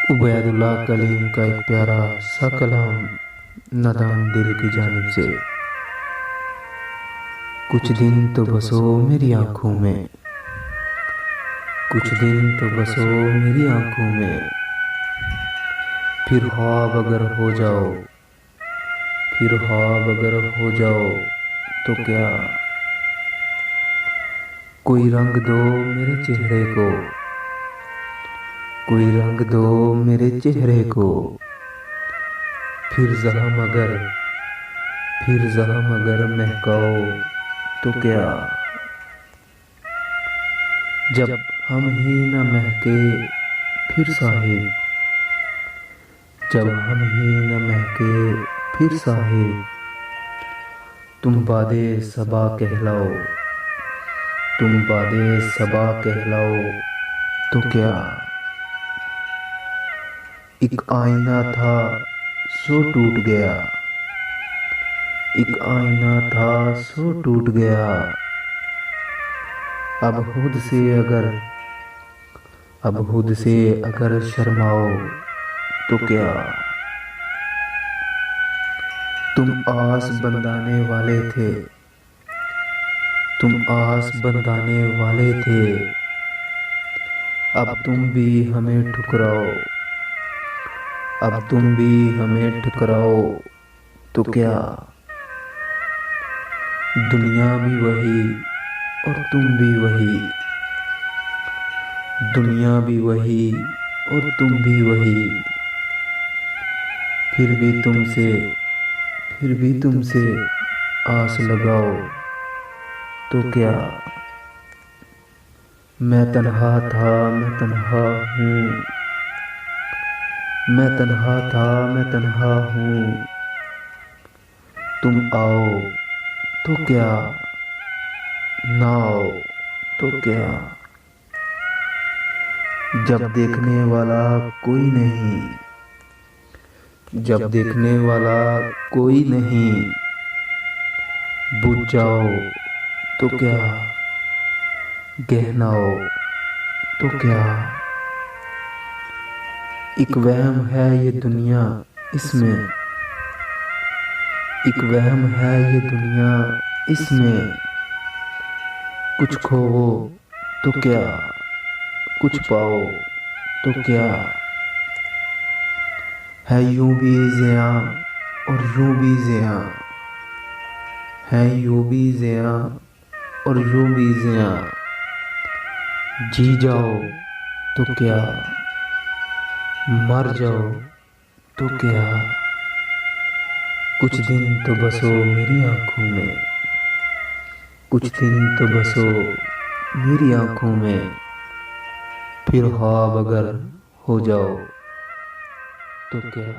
उबैदुल्लाह कलीम का एक प्यारा सा कलाम नादान दिल की जानिब से। कुछ दिन तो बसो मेरी आंखों में, कुछ दिन तो बसो मेरी आंखों में, फिर ख्वाब अगर हो जाओ, फिर ख्वाब अगर हो जाओ तो क्या। कोई रंग दो मेरे चेहरे को, कोई रंग दो मेरे चेहरे को, फिर ज़ख्म अगर महकाओ तो क्या। जब हम ही न महके फिर साहिब, जब हम ही न महके फिर साहिब, तुम बादे सबा कहलाओ, तुम बादे सबा कहलाओ तो क्या। एक आईना था सो टूट गया, एक आईना था सो टूट गया, अब खुद से अगर शर्माओ तो क्या। तुम आस बंधाने वाले थे, तुम आस बंधाने वाले थे, अब तुम भी हमें ठुकराओ, अब तुम भी हमें ठुकराओ तो क्या। दुनिया भी वही और तुम भी वही, दुनिया भी वही और तुम भी वही, फिर भी तुमसे आस लगाओ तो क्या। मैं तन्हा था मैं तन्हा हूँ, मैं तन्हा था मैं तन्हा हूँ, तुम आओ तो क्या, ना आओ तो क्या। जब देखने वाला कोई नहीं, जब देखने वाला कोई नहीं, बुझ जाओ तो क्या, गहनाओ तो क्या। एक वहम है ये दुनिया इसमें, एक वहम है ये दुनिया इसमें, कुछ खोओ तो क्या, कुछ पाओ तो क्या। है यूं भी ज़ियां और यूं भी ज़ियां, है यूं भी ज़ियां और यूं भी ज़ियां, जी जाओ तो क्या, मर जाओ तो क्या। कुछ दिन तो बसो मेरी आंखों में, कुछ दिन तो बसो मेरी आंखों में, फिर ख्वाब अगर हो जाओ तो क्या।